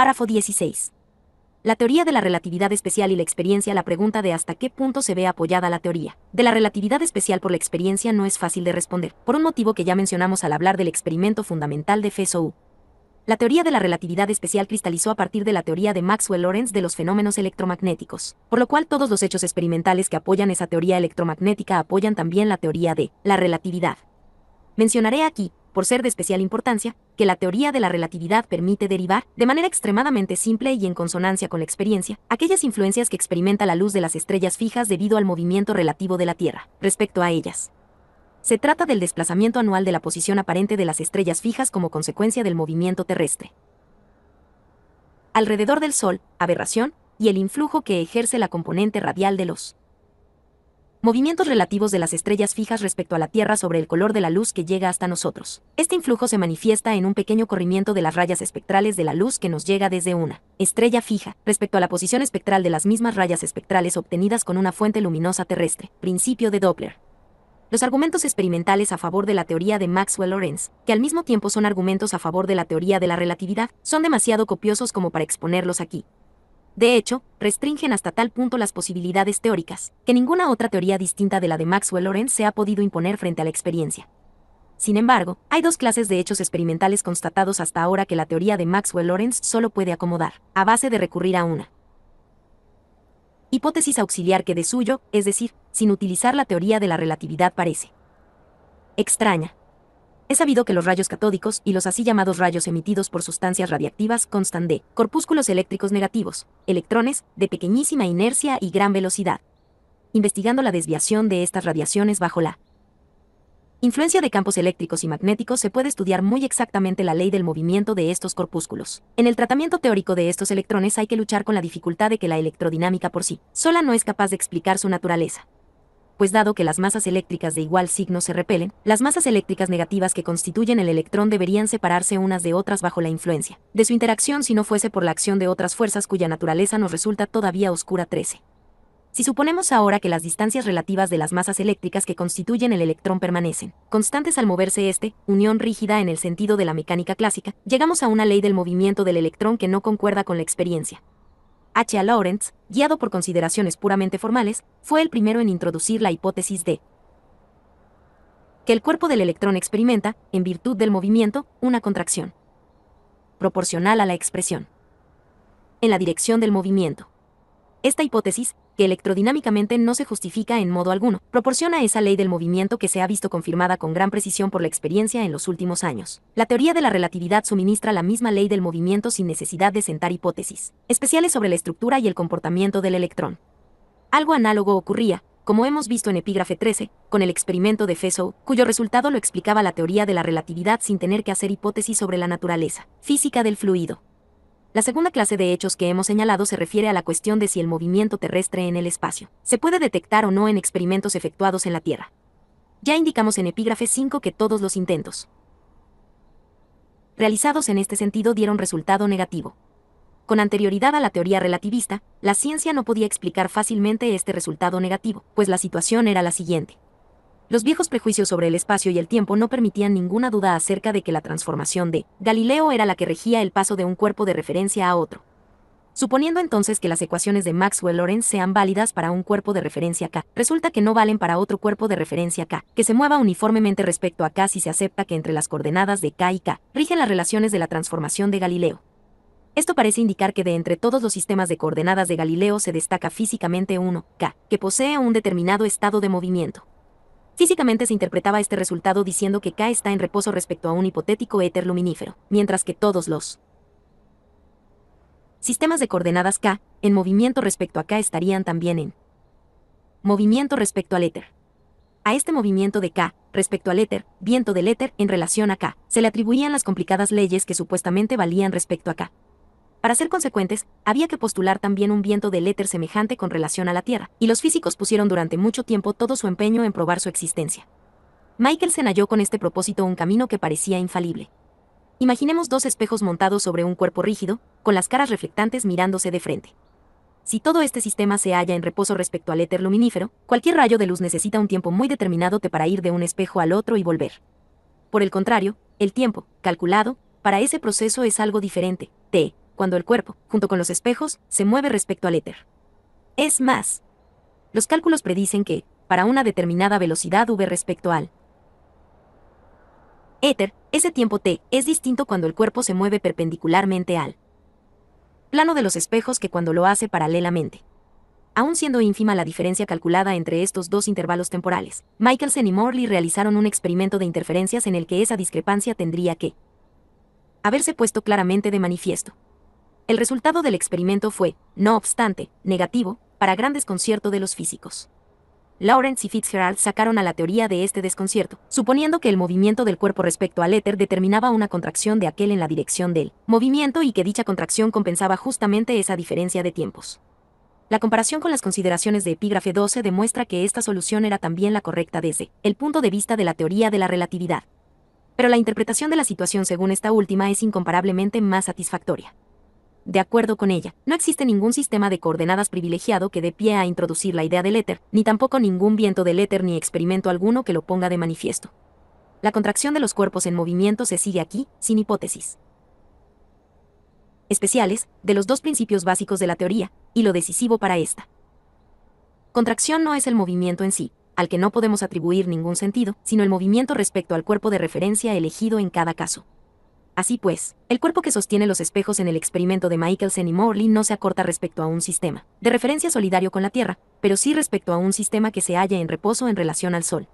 Párrafo 16. La teoría de la relatividad especial y la experiencia. La pregunta de hasta qué punto se ve apoyada la teoría de la relatividad especial por la experiencia no es fácil de responder, por un motivo que ya mencionamos al hablar del experimento fundamental de FSOU. La teoría de la relatividad especial cristalizó a partir de la teoría de Maxwell-Lorentz de los fenómenos electromagnéticos, por lo cual todos los hechos experimentales que apoyan esa teoría electromagnética apoyan también la teoría de la relatividad. Mencionaré aquí, por ser de especial importancia, que la teoría de la relatividad permite derivar, de manera extremadamente simple y en consonancia con la experiencia, aquellas influencias que experimenta la luz de las estrellas fijas debido al movimiento relativo de la Tierra, respecto a ellas. Se trata del desplazamiento anual de la posición aparente de las estrellas fijas como consecuencia del movimiento terrestre alrededor del Sol, aberración, y el influjo que ejerce la componente radial de los movimientos relativos de las estrellas fijas respecto a la Tierra sobre el color de la luz que llega hasta nosotros. Este influjo se manifiesta en un pequeño corrimiento de las rayas espectrales de la luz que nos llega desde una estrella fija, respecto a la posición espectral de las mismas rayas espectrales obtenidas con una fuente luminosa terrestre, principio de Doppler. Los argumentos experimentales a favor de la teoría de Maxwell-Lorentz, que al mismo tiempo son argumentos a favor de la teoría de la relatividad, son demasiado copiosos como para exponerlos aquí. De hecho, restringen hasta tal punto las posibilidades teóricas, que ninguna otra teoría distinta de la de Maxwell-Lorentz se ha podido imponer frente a la experiencia. Sin embargo, hay dos clases de hechos experimentales constatados hasta ahora que la teoría de Maxwell-Lorentz solo puede acomodar, a base de recurrir a una hipótesis auxiliar que de suyo, es decir, sin utilizar la teoría de la relatividad parece extraña. Es sabido que los rayos catódicos y los así llamados rayos emitidos por sustancias radiactivas constan de corpúsculos eléctricos negativos, electrones, de pequeñísima inercia y gran velocidad. Investigando la desviación de estas radiaciones bajo la influencia de campos eléctricos y magnéticos se puede estudiar muy exactamente la ley del movimiento de estos corpúsculos. En el tratamiento teórico de estos electrones hay que luchar con la dificultad de que la electrodinámica por sí sola no es capaz de explicar su naturaleza. Pues dado que las masas eléctricas de igual signo se repelen, las masas eléctricas negativas que constituyen el electrón deberían separarse unas de otras bajo la influencia de su interacción si no fuese por la acción de otras fuerzas cuya naturaleza nos resulta todavía oscura. 13. Si suponemos ahora que las distancias relativas de las masas eléctricas que constituyen el electrón permanecen constantes al moverse unión rígida en el sentido de la mecánica clásica, llegamos a una ley del movimiento del electrón que no concuerda con la experiencia. H. A. Lorentz, guiado por consideraciones puramente formales, fue el primero en introducir la hipótesis de que el cuerpo del electrón experimenta, en virtud del movimiento, una contracción proporcional a la expresión en la dirección del movimiento. Esta hipótesis, que electrodinámicamente no se justifica en modo alguno, proporciona esa ley del movimiento que se ha visto confirmada con gran precisión por la experiencia en los últimos años. La teoría de la relatividad suministra la misma ley del movimiento sin necesidad de sentar hipótesis especiales sobre la estructura y el comportamiento del electrón. Algo análogo ocurría, como hemos visto en epígrafe 13, con el experimento de FSOU, cuyo resultado lo explicaba la teoría de la relatividad sin tener que hacer hipótesis sobre la naturaleza física del fluido. La segunda clase de hechos que hemos señalado se refiere a la cuestión de si el movimiento terrestre en el espacio se puede detectar o no en experimentos efectuados en la Tierra. Ya indicamos en epígrafe 5 que todos los intentos realizados en este sentido dieron resultado negativo. Con anterioridad a la teoría relativista, la ciencia no podía explicar fácilmente este resultado negativo, pues la situación era la siguiente. Los viejos prejuicios sobre el espacio y el tiempo no permitían ninguna duda acerca de que la transformación de Galileo era la que regía el paso de un cuerpo de referencia a otro. Suponiendo entonces que las ecuaciones de Maxwell-Lorentz sean válidas para un cuerpo de referencia K, resulta que no valen para otro cuerpo de referencia K, que se mueva uniformemente respecto a K si se acepta que entre las coordenadas de K y K rigen las relaciones de la transformación de Galileo. Esto parece indicar que de entre todos los sistemas de coordenadas de Galileo se destaca físicamente uno, K, que posee un determinado estado de movimiento. Físicamente se interpretaba este resultado diciendo que K está en reposo respecto a un hipotético éter luminífero, mientras que todos los sistemas de coordenadas K, en movimiento respecto a K estarían también en movimiento respecto al éter. A este movimiento de K, respecto al éter, viento del éter en relación a K, se le atribuían las complicadas leyes que supuestamente valían respecto a K. Para ser consecuentes, había que postular también un viento del éter semejante con relación a la Tierra, y los físicos pusieron durante mucho tiempo todo su empeño en probar su existencia. Michelson halló con este propósito un camino que parecía infalible. Imaginemos dos espejos montados sobre un cuerpo rígido, con las caras reflectantes mirándose de frente. Si todo este sistema se halla en reposo respecto al éter luminífero, cualquier rayo de luz necesita un tiempo muy determinado para ir de un espejo al otro y volver. Por el contrario, el tiempo, calculado, para ese proceso es algo diferente, t, cuando el cuerpo, junto con los espejos, se mueve respecto al éter. Es más, los cálculos predicen que, para una determinada velocidad v respecto al éter, ese tiempo t es distinto cuando el cuerpo se mueve perpendicularmente al plano de los espejos que cuando lo hace paralelamente. Aún siendo ínfima la diferencia calculada entre estos dos intervalos temporales, Michelson y Morley realizaron un experimento de interferencias en el que esa discrepancia tendría que haberse puesto claramente de manifiesto. El resultado del experimento fue, no obstante, negativo, para gran desconcierto de los físicos. Lawrence y Fitzgerald sacaron a la teoría de este desconcierto, suponiendo que el movimiento del cuerpo respecto al éter determinaba una contracción de aquel en la dirección del movimiento y que dicha contracción compensaba justamente esa diferencia de tiempos. La comparación con las consideraciones de epígrafe 12 demuestra que esta solución era también la correcta desde el punto de vista de la teoría de la relatividad. Pero la interpretación de la situación según esta última es incomparablemente más satisfactoria. De acuerdo con ella, no existe ningún sistema de coordenadas privilegiado que dé pie a introducir la idea del éter, ni tampoco ningún viento del éter ni experimento alguno que lo ponga de manifiesto. La contracción de los cuerpos en movimiento se sigue aquí, sin hipótesis especiales, de los dos principios básicos de la teoría, y lo decisivo para esta contracción no es el movimiento en sí, al que no podemos atribuir ningún sentido, sino el movimiento respecto al cuerpo de referencia elegido en cada caso. Así pues, el cuerpo que sostiene los espejos en el experimento de Michelson y Morley no se acorta respecto a un sistema de referencia solidario con la Tierra, pero sí respecto a un sistema que se halla en reposo en relación al Sol.